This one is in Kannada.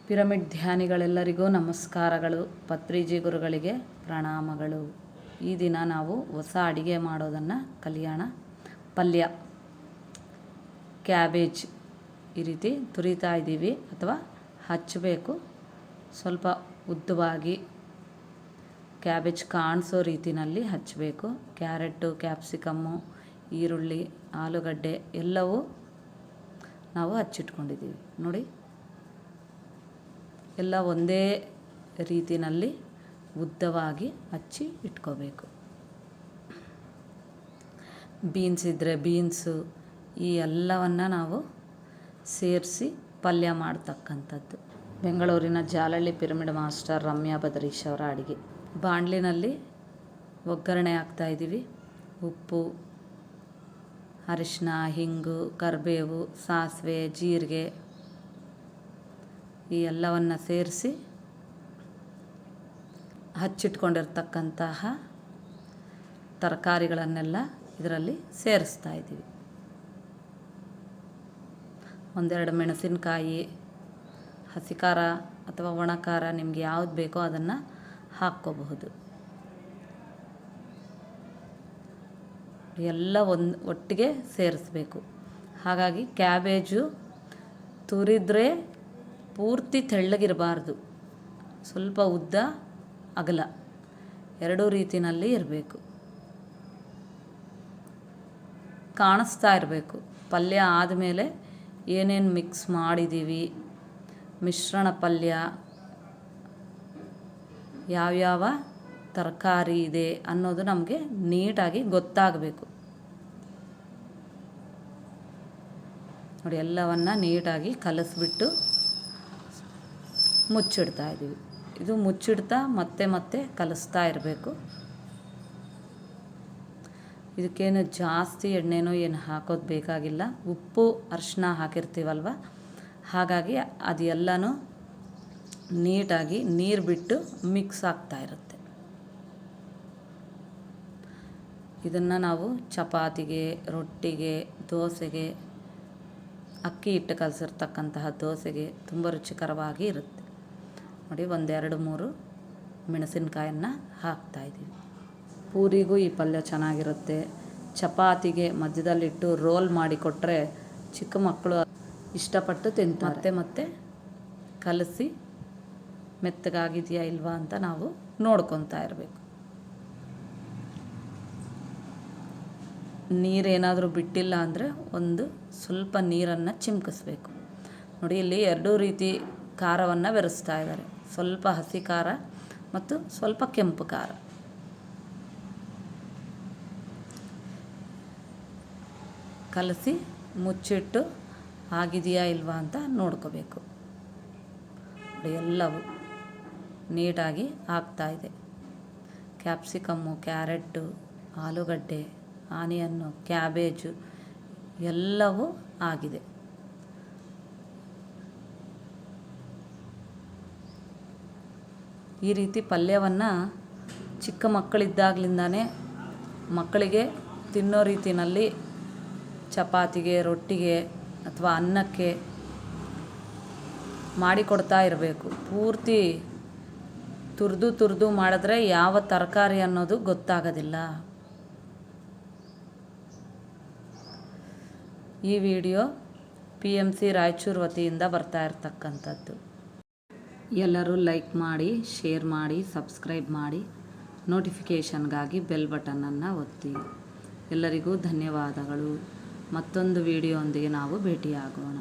ಪಿರಮಿಡ್ ಧ್ಯಾನಿಗಳೆಲ್ಲರಿಗೂ ನಮಸ್ಕಾರಗಳು. ಪತ್ರಿಜಿ ಗುರುಗಳಿಗೆ ಪ್ರಣಾಮಗಳು. ಈ ದಿನ ನಾವು ಹೊಸ ಅಡಿಗೆ ಮಾಡೋದನ್ನು ಕಲಿಯೋಣ. ಪಲ್ಯ ಕ್ಯಾಬೇಜ್ ಈ ರೀತಿ ತುರಿತಾ ಇದ್ದೀವಿ ಅಥವಾ ಹಚ್ಚಬೇಕು. ಸ್ವಲ್ಪ ಉದ್ದವಾಗಿ ಕ್ಯಾಬೇಜ್ ಕಾಣಿಸೋ ರೀತಿಯಲ್ಲಿ ಹಚ್ಚಬೇಕು. ಕ್ಯಾರೆಟು, ಕ್ಯಾಪ್ಸಿಕಮ್ಮು, ಈರುಳ್ಳಿ, ಆಲೂಗಡ್ಡೆ ಎಲ್ಲವೂ ನಾವು ಹಚ್ಚಿಟ್ಕೊಂಡಿದ್ದೀವಿ ನೋಡಿ. ಎಲ್ಲ ಒಂದೇ ರೀತಿಯಲ್ಲಿ ಉದ್ದವಾಗಿ ಹಚ್ಚಿ ಇಟ್ಕೋಬೇಕು. ಬೀನ್ಸ್ ಇದ್ದರೆ ಬೀನ್ಸು ಈ ಎಲ್ಲವನ್ನು ನಾವು ಸೇರಿಸಿ ಪಲ್ಯ ಮಾಡ್ತಕ್ಕಂಥದ್ದು. ಬೆಂಗಳೂರಿನ ಜಾಲಹಳ್ಳಿ ಪಿರಮಿಡ್ ಮಾಸ್ಟರ್ ರಮ್ಯಾ ಬದರೀಶ್ ಅವರ ಅಡುಗೆ. ಬಾಣಲಿನಲ್ಲಿ ಒಗ್ಗರಣೆ ಹಾಕ್ತಾಯಿದ್ದೀವಿ. ಉಪ್ಪು, ಅರಿಶಿನ, ಹಿಂಗು, ಕರಿಬೇವು, ಸಾಸಿವೆ, ಜೀರಿಗೆ ಈ ಎಲ್ಲವನ್ನು ಸೇರಿಸಿ ಹಚ್ಚಿಟ್ಕೊಂಡಿರ್ತಕ್ಕಂತಹ ತರಕಾರಿಗಳನ್ನೆಲ್ಲ ಇದರಲ್ಲಿ ಸೇರಿಸ್ತಾ ಇದ್ದೀವಿ. ಒಂದೆರಡು ಮೆಣಸಿನಕಾಯಿ, ಹಸಿ ಖಾರ ಅಥವಾ ಒಣ ಖಾರ ನಿಮಗೆ ಯಾವುದು ಬೇಕೋ ಅದನ್ನು ಹಾಕ್ಕೋಬಹುದು. ಎಲ್ಲ ಒಟ್ಟಿಗೆ ಸೇರಿಸ್ಬೇಕು. ಹಾಗಾಗಿ ಕ್ಯಾಬೇಜು ತುರಿದ್ರೆ ಪೂರ್ತಿ ತೆಳ್ಳಗಿರಬಾರ್ದು, ಸ್ವಲ್ಪ ಉದ್ದ ಅಗಲ ಎರಡೂ ರೀತಿಯಲ್ಲಿ ಇರಬೇಕು. ಕಾಣಿಸ್ತಾ ಇರಬೇಕು. ಪಲ್ಯ ಆದಮೇಲೆ ಏನೇನು ಮಿಕ್ಸ್ ಮಾಡಿದ್ದೀವಿ, ಮಿಶ್ರಣ ಪಲ್ಯ ಯಾವ್ಯಾವ ತರಕಾರಿ ಇದೆ ಅನ್ನೋದು ನಮಗೆ ನೀಟಾಗಿ ಗೊತ್ತಾಗಬೇಕು ನೋಡಿ. ಎಲ್ಲವನ್ನು ನೀಟಾಗಿ ಕಲಸಿಬಿಟ್ಟು ಮುಚ್ಚಿಡ್ತಾ ಇದ್ದೀವಿ. ಇದು ಮುಚ್ಚಿಡ್ತಾ ಮತ್ತೆ ಕಲಿಸ್ತಾ ಇರಬೇಕು. ಇದಕ್ಕೇನು ಜಾಸ್ತಿ ಎಣ್ಣೆನೋ ಏನು ಹಾಕೋದು ಬೇಕಾಗಿಲ್ಲ. ಉಪ್ಪು, ಅರಿಶಿನ ಹಾಕಿರ್ತೀವಲ್ವ, ಹಾಗಾಗಿ ಅದೆಲ್ಲನೂ ನೀಟಾಗಿ ನೀರು ಬಿಟ್ಟು ಮಿಕ್ಸ್ ಆಗ್ತಾ ಇರುತ್ತೆ. ಇದನ್ನು ನಾವು ಚಪಾತಿಗೆ, ರೊಟ್ಟಿಗೆ, ದೋಸೆಗೆ, ಅಕ್ಕಿ ಹಿಟ್ಟು ಕಲಸಿರ್ತಕ್ಕಂತಹ ದೋಸೆಗೆ ತುಂಬ ರುಚಿಕರವಾಗಿ ಇರುತ್ತೆ ನೋಡಿ. 1-2-3 ಮೆಣಸಿನಕಾಯನ್ನು ಹಾಕ್ತಾಯಿದ್ದೀವಿ. ಪೂರಿಗೂ ಈ ಪಲ್ಯ ಚೆನ್ನಾಗಿರುತ್ತೆ. ಚಪಾತಿಗೆ ಮಧ್ಯದಲ್ಲಿಟ್ಟು ರೋಲ್ ಮಾಡಿ ಕೊಟ್ಟರೆ ಚಿಕ್ಕ ಮಕ್ಕಳು ಇಷ್ಟಪಟ್ಟು ತಿಂತಾರೆ. ಮತ್ತೆ ಕಲಸಿ ಮೆತ್ತಗಾಗಿದೆಯಾ ಇಲ್ವಾ ಅಂತ ನಾವು ನೋಡ್ಕೊತಾ ಇರಬೇಕು. ನೀರೇನಾದರೂ ಬಿಟ್ಟಿಲ್ಲ ಅಂದರೆ ಒಂದು ಸ್ವಲ್ಪ ನೀರನ್ನು ಚಿಮ್ಕಿಸ್ಬೇಕು ನೋಡಿ. ಇಲ್ಲಿ ಎರಡೂ ರೀತಿ ಖಾರವನ್ನು ಬೆರೆಸ್ತಾ ಇದ್ದಾರೆ. ಸ್ವಲ್ಪ ಹಸಿ ಖಾರ ಮತ್ತು ಸ್ವಲ್ಪ ಕೆಂಪು ಖಾರ. ಕಲಸಿ ಮುಚ್ಚಿಟ್ಟು ಆಗಿದೆಯಾ ಇಲ್ವಾ ಅಂತ ನೋಡ್ಕೋಬೇಕು. ಎಲ್ಲವೂ ನೀಟಾಗಿ ಆಗ್ತಾಯಿದೆ. ಕ್ಯಾಪ್ಸಿಕಮ್ಮು, ಕ್ಯಾರೆಟು, ಆಲೂಗಡ್ಡೆ, ಆನಿಯನ್ನು, ಕ್ಯಾಬೇಜು ಎಲ್ಲವೂ ಆಗಿದೆ. ಈ ರೀತಿ ಪಲ್ಯವನ್ನು ಚಿಕ್ಕ ಮಕ್ಕಳಿದ್ದಾಗಲಿಂದಾನೇ ಮಕ್ಕಳಿಗೆ ತಿನ್ನೋ ರೀತಿಯಲ್ಲಿ ಚಪಾತಿಗೆ, ರೊಟ್ಟಿಗೆ ಅಥವಾ ಅನ್ನಕ್ಕೆ ಮಾಡಿಕೊಡ್ತಾ ಇರಬೇಕು. ಪೂರ್ತಿ ತುರಿದು ಮಾಡಿದ್ರೆ ಯಾವ ತರಕಾರಿ ಅನ್ನೋದು ಗೊತ್ತಾಗೋದಿಲ್ಲ. ಈ ವಿಡಿಯೋ PMC ರಾಯಚೂರು ವತಿಯಿಂದ ಬರ್ತಾ ಇರ್ತಕ್ಕಂಥದ್ದು. ಎಲ್ಲರೂ ಲೈಕ್ ಮಾಡಿ, ಶೇರ್ ಮಾಡಿ, ಸಬ್ಸ್ಕ್ರೈಬ್ ಮಾಡಿ, ನೋಟಿಫಿಕೇಷನ್ಗಾಗಿ ಬೆಲ್ ಬಟನನ್ನು ಒತ್ತಿ. ಎಲ್ಲರಿಗೂ ಧನ್ಯವಾದಗಳು. ಮತ್ತೊಂದು ವಿಡಿಯೋದೊಂದಿಗೆ ನಾವು ಭೇಟಿಯಾಗೋಣ.